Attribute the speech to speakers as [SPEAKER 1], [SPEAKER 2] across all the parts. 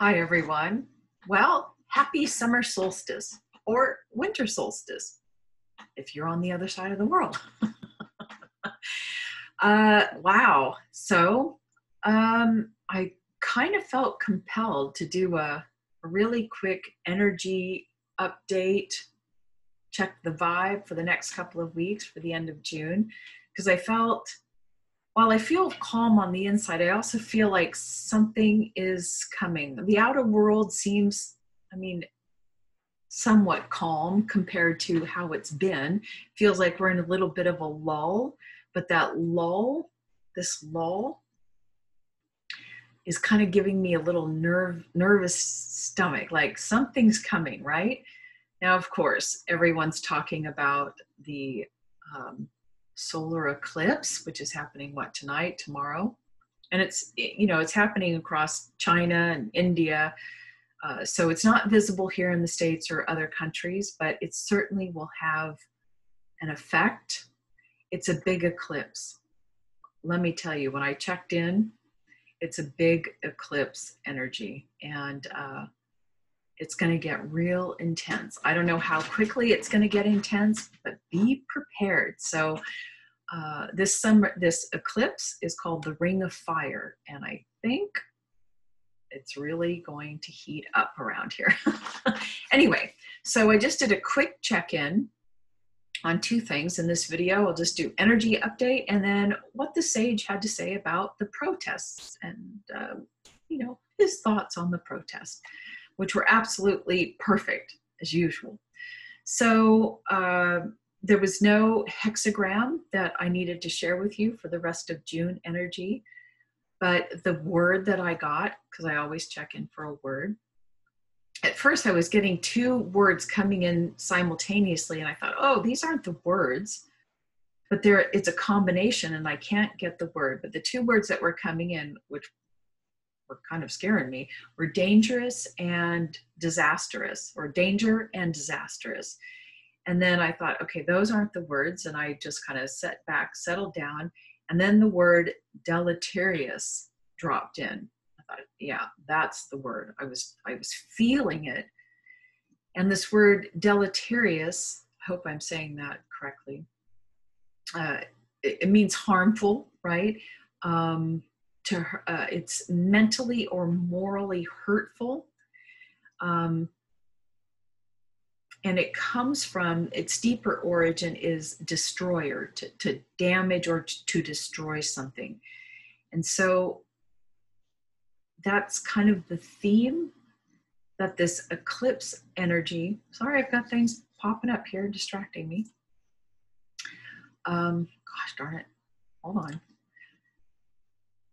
[SPEAKER 1] Hi, everyone. Well, happy summer solstice or winter solstice if you're on the other side of the world. Wow. I kind of felt compelled to do a really quick energy update, check the vibe for the next couple of weeks for the end of June, because I felt, while I feel calm on the inside, I also feel like something is coming. The outer world seems, somewhat calm compared to how it's been. Feels like we're in a little bit of a lull, but this lull is kind of giving me a little nervous stomach, like something's coming, right? Now, of course, everyone's talking about the solar eclipse, which is happening tonight, tomorrow, and it's happening across China and India. So it's not visible here in the States or other countries, but it certainly will have an effect. It's a big eclipse. Let me tell you, when I checked in, it's a big eclipse energy, and it's going to get real intense. I don't know how quickly it's going to get intense, but be prepared. So this eclipse is called the Ring of Fire, and I think it's really going to heat up around here. Anyway, so I just did a quick check-in on two things in this video. I'll just do energy update and then what the sage had to say about the protests and, his thoughts on the protest, which were absolutely perfect as usual. So there was no hexagram that I needed to share with you for the rest of June energy. But the word that I got, because I always check in for a word, at first I was getting two words coming in simultaneously, and I thought, oh, these aren't the words, but it's a combination, and I can't get the word. But the two words that were coming in, which were kind of scaring me, were dangerous and disastrous, or danger and disastrous. And then I thought, okay, those aren't the words, and I just kind of settled down. And then the word deleterious dropped in. I thought, yeah, that's the word. I was feeling it. And this word deleterious, I hope I'm saying that correctly. It means harmful, right? It's mentally or morally hurtful. And it comes from, its deeper origin is destroyer, to damage or to destroy something. And so that's kind of the theme that this eclipse energy, sorry, I've got things popping up here distracting me. Gosh darn it, hold on.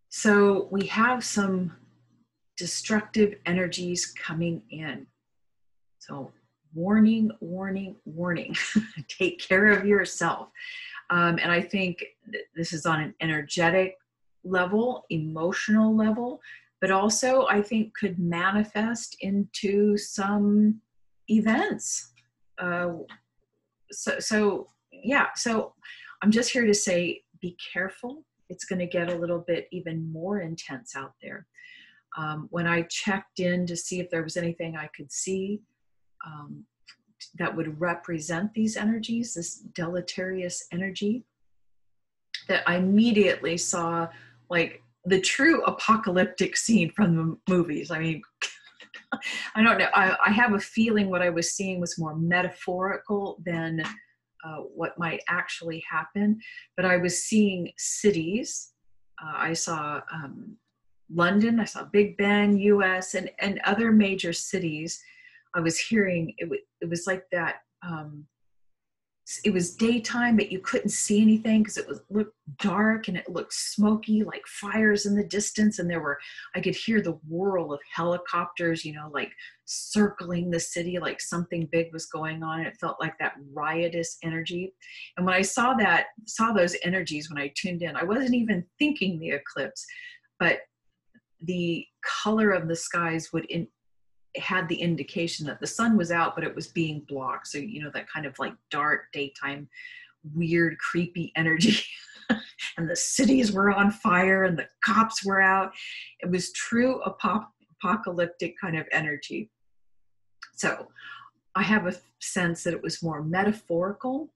[SPEAKER 1] So we have some destructive energies coming in. So warning, warning, warning. Take care of yourself. And I think this is on an energetic level, emotional level, but also I think could manifest into some events. So I'm just here to say, be careful. It's going to get a little bit even more intense out there. When I checked in to see if there was anything I could see that would represent these energies, this deleterious energy, that I immediately saw like the true apocalyptic scene from the movies. I mean, I don't know. I have a feeling what I was seeing was more metaphorical than what might actually happen. But I was seeing cities. I saw London, I saw Big Ben, US, and other major cities. I was hearing it was like that. It was daytime, but you couldn't see anything because it looked dark and it looked smoky, like fires in the distance. And I could hear the whirl of helicopters, like circling the city, like something big was going on. And it felt like that riotous energy. And when I saw those energies, when I tuned in, I wasn't even thinking the eclipse, but the color of the skies had the indication that the sun was out, but it was being blocked. So, that kind of like dark daytime, weird, creepy energy. And the cities were on fire and the cops were out. It was true apocalyptic kind of energy. So I have a sense that it was more metaphorical,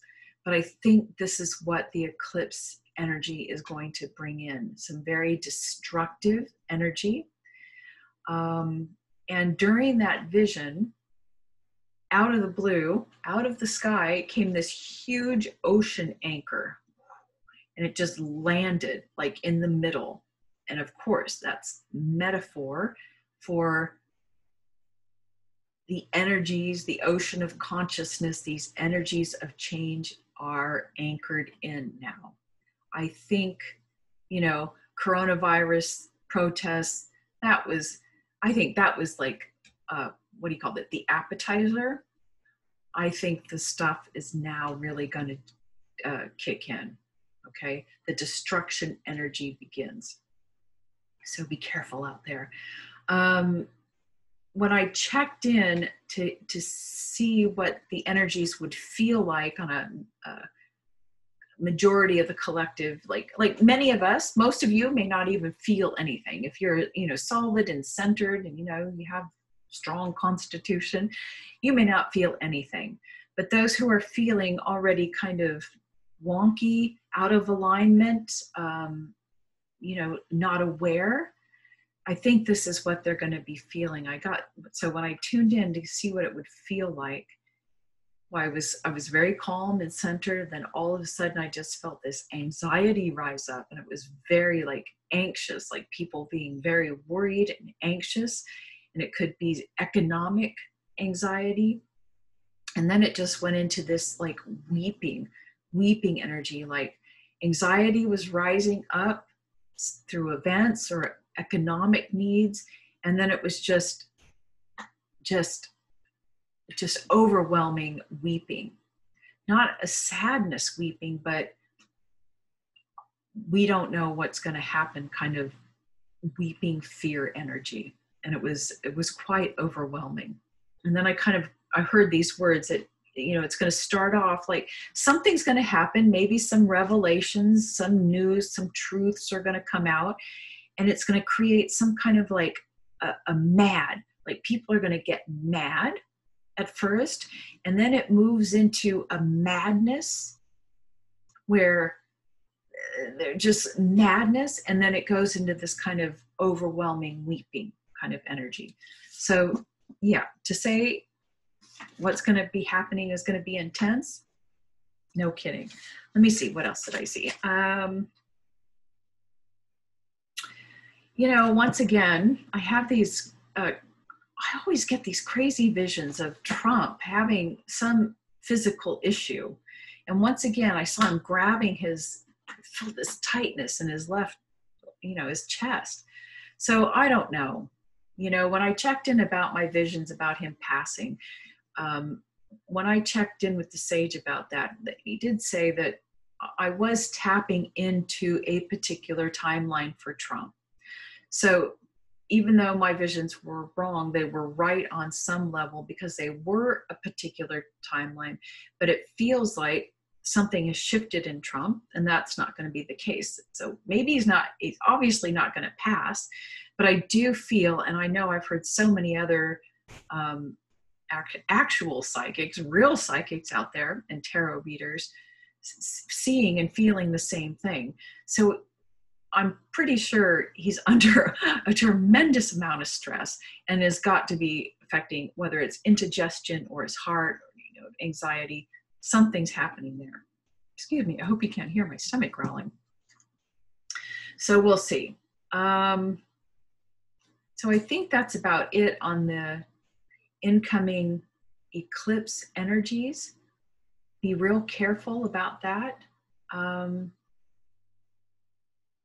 [SPEAKER 1] but I think this is what the eclipse energy is going to bring in, some very destructive energy. And during that vision, out of the blue, out of the sky, came this huge ocean anchor, and it just landed like in the middle. And of course, that's metaphor for the energies, the ocean of consciousness, these energies of change are anchored in now. I think, coronavirus protests, I think that was like, what do you call it? The appetizer. I think the stuff is now really going to kick in. Okay. The destruction energy begins. So be careful out there. When I checked in to see what the energies would feel like on a majority of the collective, like many of us, most of you may not even feel anything. If you're, solid and centered and, you have strong constitution, you may not feel anything. But those who are feeling already kind of wonky, out of alignment, not aware, I think this is what they're going to be feeling. So when I tuned in to see what it would feel like, I was very calm and centered. Then all of a sudden I just felt this anxiety rise up, and it was very like anxious, like people being very worried and anxious. And it could be economic anxiety. And then it just went into this like weeping energy, like anxiety was rising up through events or economic needs. And then it was just overwhelming weeping, not a sadness weeping, but we don't know what's going to happen kind of weeping fear energy. And it was quite overwhelming. And then I heard these words that, it's going to start off like something's going to happen, maybe some revelations, some news, some truths are going to come out, and it's going to create some kind of like a mad, like people are going to get mad at first, and then it moves into a madness where they're just madness, and then it goes into this kind of overwhelming weeping kind of energy. So yeah, to say what's going to be happening is going to be intense, no kidding. Let me see, what else did I see? Once again, I have these I always get these crazy visions of Trump having some physical issue. And once again, I saw him grabbing felt this tightness in his left, his chest. So I don't know. When I checked in about my visions about him passing, when I checked in with the sage about that, he did say that I was tapping into a particular timeline for Trump. So even though my visions were wrong, they were right on some level because they were a particular timeline. But it feels like something has shifted in Trump, and that's not going to be the case. So maybe he's obviously not going to pass, but I do feel, and I know I've heard so many other actual psychics, real psychics out there, and tarot readers seeing and feeling the same thing. So I'm pretty sure he's under a tremendous amount of stress and has got to be affecting whether it's indigestion or his heart or anxiety. Something's happening there. Excuse me, I hope you can't hear my stomach growling. So we'll see. So I think that's about it on the incoming eclipse energies. Be real careful about that.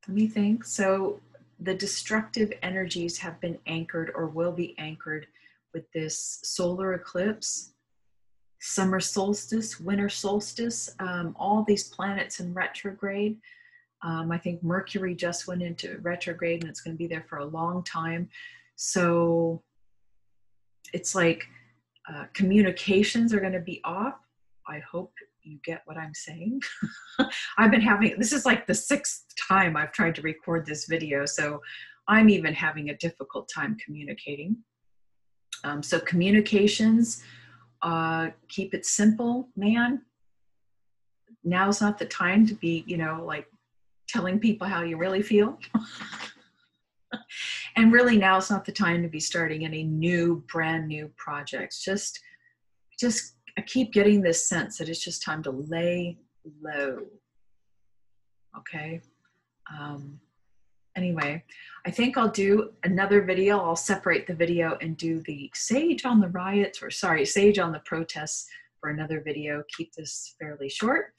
[SPEAKER 1] Let me think. So the destructive energies have been anchored or will be anchored with this solar eclipse, summer solstice, winter solstice, all these planets in retrograde. I think Mercury just went into retrograde and it's going to be there for a long time. So it's like communications are going to be off. I hope you get what I'm saying. I've been having, this is like the 6th time I've tried to record this video. So I'm even having a difficult time communicating. So communications, keep it simple, man. Now's not the time to be, like telling people how you really feel. And really now's not the time to be starting any brand new projects. Just I keep getting this sense that it's just time to lay low. Okay. Anyway, I think I'll do another video. I'll separate the video and do the sage on the riots, or sorry, sage on the protests for another video. Keep this fairly short.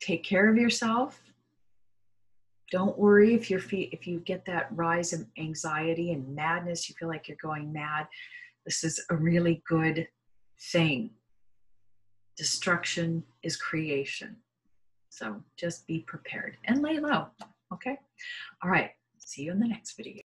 [SPEAKER 1] Take care of yourself. Don't worry if you get that rise in anxiety and madness, you feel like you're going mad. This is a really good thing. Destruction is creation. So just be prepared and lay low. Okay. All right. See you in the next video.